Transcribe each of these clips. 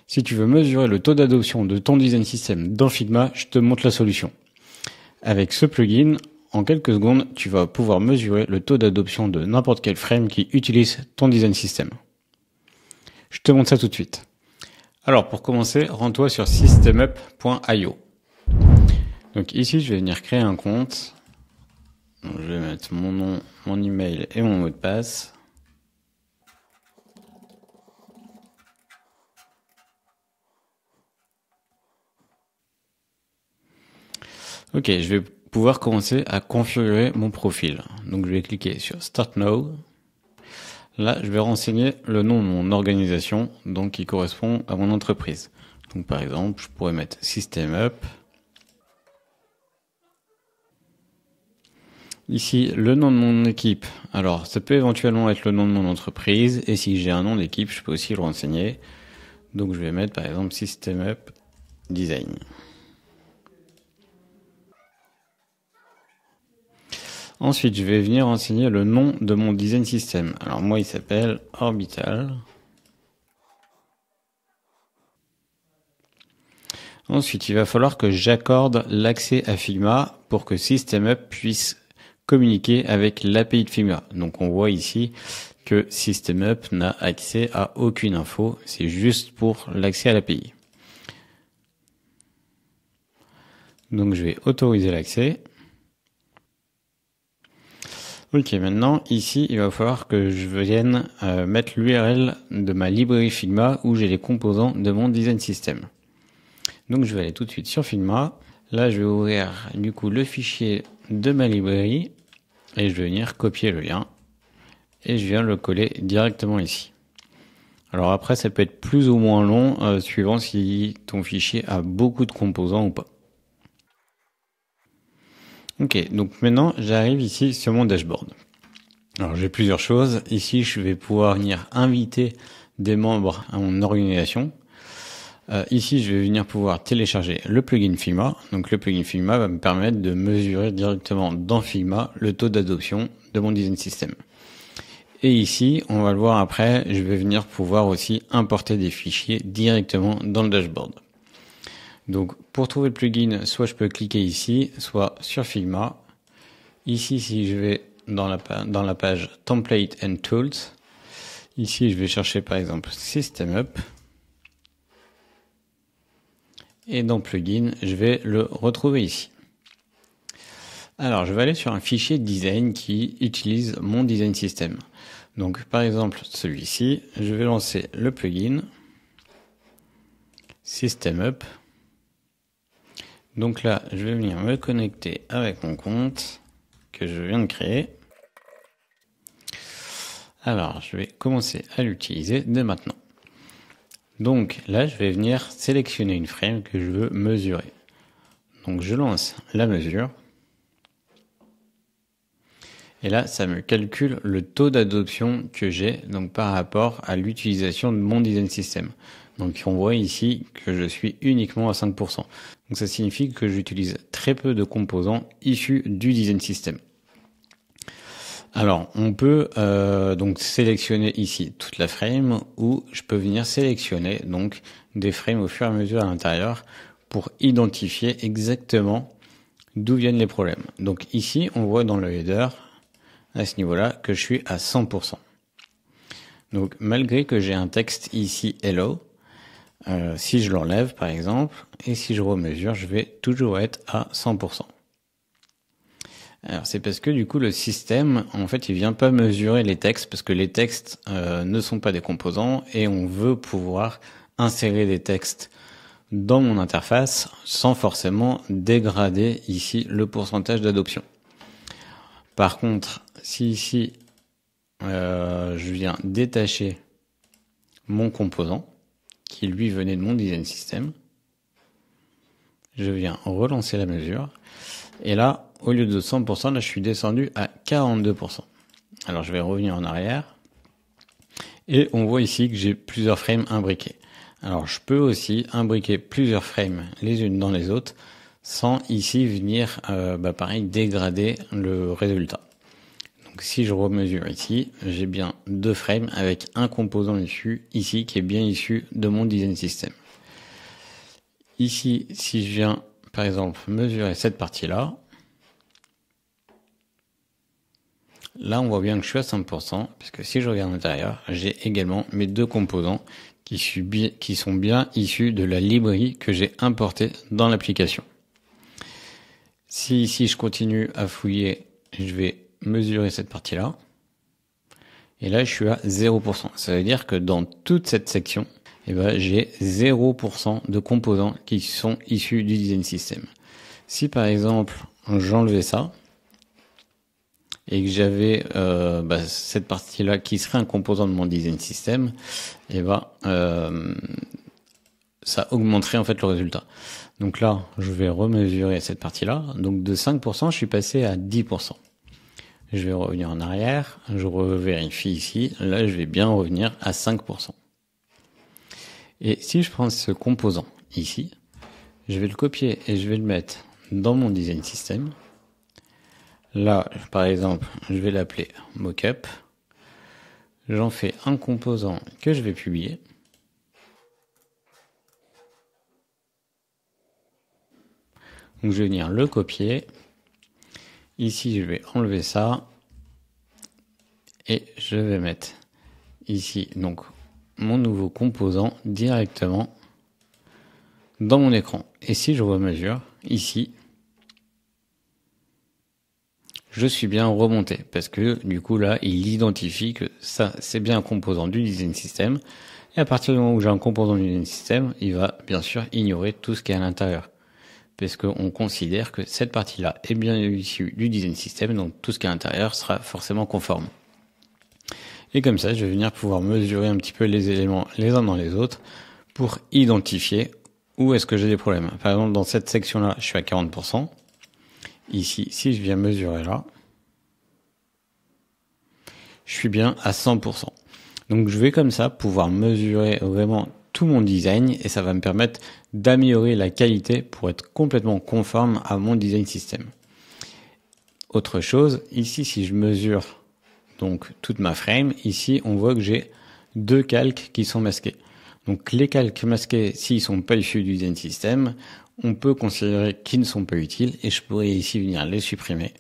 Si tu veux mesurer le taux d'adoption de ton design system dans Figma, je te montre la solution. Avec ce plugin, en quelques secondes, tu vas pouvoir mesurer le taux d'adoption de n'importe quel frame qui utilise ton design system. Je te montre ça tout de suite. Alors pour commencer, rends-toi sur systemup.io. Donc ici, je vais venir créer un compte. Donc, je vais mettre mon nom, mon email et mon mot de passe. Ok, je vais pouvoir commencer à configurer mon profil. Donc je vais cliquer sur Start Now. Là, je vais renseigner le nom de mon organisation, donc qui correspond à mon entreprise. Donc par exemple, je pourrais mettre SystemUp. Ici, le nom de mon équipe. Alors, ça peut éventuellement être le nom de mon entreprise. Et si j'ai un nom d'équipe, je peux aussi le renseigner. Donc je vais mettre par exemple SystemUp Design. Ensuite, je vais venir renseigner le nom de mon design system. Alors moi, il s'appelle Orbital. Ensuite, il va falloir que j'accorde l'accès à Figma pour que SystemUp puisse communiquer avec l'API de Figma. Donc on voit ici que SystemUp n'a accès à aucune info. C'est juste pour l'accès à l'API. Donc je vais autoriser l'accès. Ok, maintenant, ici, il va falloir que je vienne mettre l'URL de ma librairie Figma où j'ai les composants de mon design system. Donc, je vais aller tout de suite sur Figma. Là, je vais ouvrir, du coup, le fichier de ma librairie et je vais venir copier le lien et je viens le coller directement ici. Alors après, ça peut être plus ou moins long suivant si ton fichier a beaucoup de composants ou pas. Ok, donc maintenant j'arrive ici sur mon dashboard. Alors j'ai plusieurs choses. Ici je vais pouvoir venir inviter des membres à mon organisation. Ici je vais venir pouvoir télécharger le plugin Figma. Donc le plugin Figma va me permettre de mesurer directement dans Figma le taux d'adoption de mon design system. Et ici, on va le voir après, je vais venir pouvoir aussi importer des fichiers directement dans le dashboard. Donc, pour trouver le plugin, soit je peux cliquer ici, soit sur Figma. Ici, si je vais dans la page Template and Tools, ici, je vais chercher par exemple SystemUp. Et dans Plugin, je vais le retrouver ici. Alors, je vais aller sur un fichier design qui utilise mon design system. Donc, par exemple, celui-ci, je vais lancer le plugin SystemUp. Donc là, je vais venir me connecter avec mon compte que je viens de créer. Alors, je vais commencer à l'utiliser dès maintenant. Donc là, je vais venir sélectionner une frame que je veux mesurer. Donc je lance la mesure. Et là, ça me calcule le taux d'adoption que j'ai donc par rapport à l'utilisation de mon design system. Donc on voit ici que je suis uniquement à 5%. Donc ça signifie que j'utilise très peu de composants issus du design system. Alors on peut donc sélectionner ici toute la frame ou je peux venir sélectionner donc des frames au fur et à mesure à l'intérieur pour identifier exactement d'où viennent les problèmes. Donc ici on voit dans le header à ce niveau-là que je suis à 100%. Donc malgré que j'ai un texte ici hello, si je l'enlève par exemple et si je remesure, je vais toujours être à 100%. Alors c'est parce que du coup le système en fait il vient pas mesurer les textes parce que les textes ne sont pas des composants et on veut pouvoir insérer des textes dans mon interface sans forcément dégrader ici le pourcentage d'adoption. Par contre si ici je viens détacher mon composant qui lui venait de mon design system, je viens relancer la mesure et là au lieu de 100%, là je suis descendu à 42%. Alors je vais revenir en arrière et on voit ici que j'ai plusieurs frames imbriqués. Alors je peux aussi imbriquer plusieurs frames les unes dans les autres sans ici venir pareil dégrader le résultat. Donc Donc, si je remesure ici, j'ai bien 2 frames avec un composant issu ici qui est bien issu de mon design system. Ici, si je viens par exemple mesurer cette partie-là, là on voit bien que je suis à 5%, puisque si je regarde à l'intérieur, j'ai également mes 2 composants qui sont bien issus de la librairie que j'ai importée dans l'application. Si ici je continue à fouiller, je vais mesurer cette partie-là. Et là, je suis à 0%. Ça veut dire que dans toute cette section, j'ai 0% de composants qui sont issus du design system. Si par exemple, j'enlevais ça, et que j'avais cette partie-là qui serait un composant de mon design system, ça augmenterait en fait le résultat. Donc là, je vais remesurer cette partie-là. Donc de 5%, je suis passé à 10%. Je vais revenir en arrière, je revérifie ici. Là, je vais bien revenir à 5%. Et si je prends ce composant ici, je vais le copier et je vais le mettre dans mon design system. Là, par exemple, je vais l'appeler mockup. J'en fais un composant que je vais publier. Donc je vais venir le copier. Ici, je vais enlever ça. Et je vais mettre ici donc mon nouveau composant directement dans mon écran. Et si je remesure ici, je suis bien remonté parce que du coup là, il identifie que ça, c'est bien un composant du design system. Et à partir du moment où j'ai un composant du design system, il va bien sûr ignorer tout ce qui est à l'intérieur. Parce qu'on considère que cette partie-là est bien issue du design system, donc tout ce qui est à l'intérieur sera forcément conforme. Et comme ça, je vais venir pouvoir mesurer un petit peu les éléments les uns dans les autres pour identifier où est-ce que j'ai des problèmes. Par exemple, dans cette section-là, je suis à 40%. Ici, si je viens mesurer là, je suis bien à 100%. Donc je vais comme ça pouvoir mesurer vraiment tout mon design et ça va me permettre d'améliorer la qualité pour être complètement conforme à mon design system. Autre chose, ici si je mesure donc toute ma frame, ici on voit que j'ai 2 calques qui sont masqués. Donc les calques masqués, s'ils sont pas issus du design system, on peut considérer qu'ils ne sont pas utiles et je pourrais ici venir les supprimer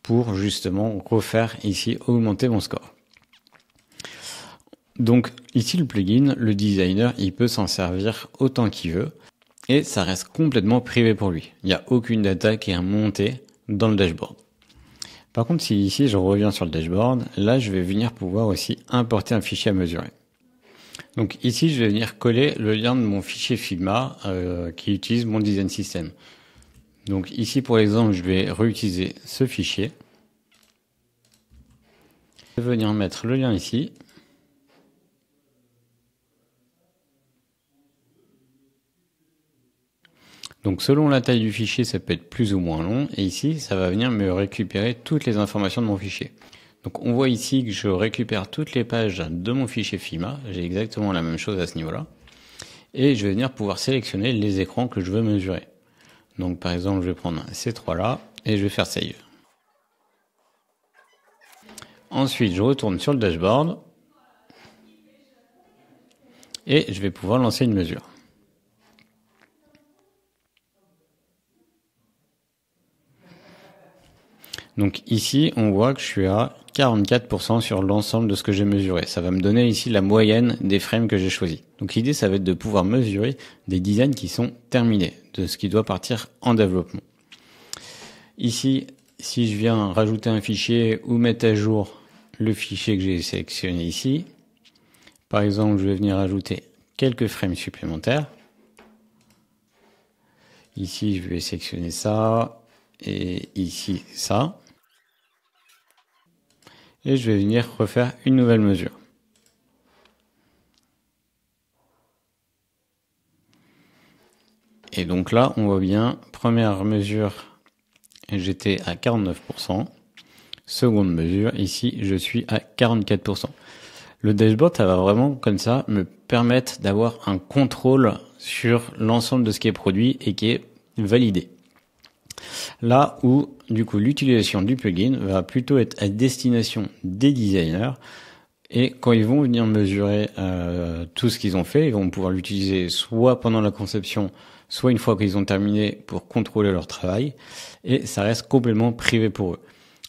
pour justement refaire ici augmenter mon score. Donc ici le plugin, le designer, il peut s'en servir autant qu'il veut et ça reste complètement privé pour lui. Il n'y a aucune data qui est montée dans le dashboard. Par contre, si ici je reviens sur le dashboard, là je vais venir pouvoir aussi importer un fichier à mesurer. Donc ici je vais venir coller le lien de mon fichier Figma qui utilise mon design system. Donc ici pour l'exemple, je vais réutiliser ce fichier. Je vais venir mettre le lien ici. Donc selon la taille du fichier, ça peut être plus ou moins long. Et ici, ça va venir me récupérer toutes les informations de mon fichier. Donc on voit ici que je récupère toutes les pages de mon fichier Figma. J'ai exactement la même chose à ce niveau-là. Et je vais venir pouvoir sélectionner les écrans que je veux mesurer. Donc par exemple, je vais prendre ces 3-là et je vais faire Save. Ensuite, je retourne sur le dashboard. Et je vais pouvoir lancer une mesure. Donc ici, on voit que je suis à 44% sur l'ensemble de ce que j'ai mesuré. Ça va me donner ici la moyenne des frames que j'ai choisis. Donc l'idée, ça va être de pouvoir mesurer des designs qui sont terminés, de ce qui doit partir en développement. Ici, si je viens rajouter un fichier ou mettre à jour le fichier que j'ai sélectionné ici, par exemple, je vais venir ajouter quelques frames supplémentaires. Ici, je vais sélectionner ça et ici, ça. Et je vais venir refaire une nouvelle mesure. Et donc là, on voit bien, première mesure, j'étais à 49%. Seconde mesure, ici, je suis à 44%. Le dashboard, ça va vraiment, comme ça, me permettre d'avoir un contrôle sur l'ensemble de ce qui est produit et qui est validé. Là où, du coup, l'utilisation du plugin va plutôt être à destination des designers. Et quand ils vont venir mesurer tout ce qu'ils ont fait, ils vont pouvoir l'utiliser soit pendant la conception, soit une fois qu'ils ont terminé pour contrôler leur travail. Et ça reste complètement privé pour eux.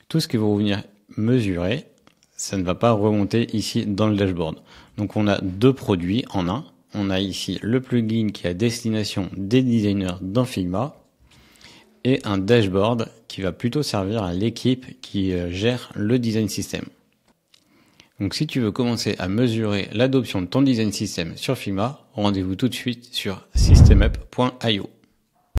Tout ce qu'ils vont venir mesurer, ça ne va pas remonter ici dans le dashboard. Donc on a deux produits en un. On a ici le plugin qui est à destination des designers dans Figma et un dashboard qui va plutôt servir à l'équipe qui gère le design system. Donc si tu veux commencer à mesurer l'adoption de ton design system sur Figma, rendez-vous tout de suite sur systemup.io.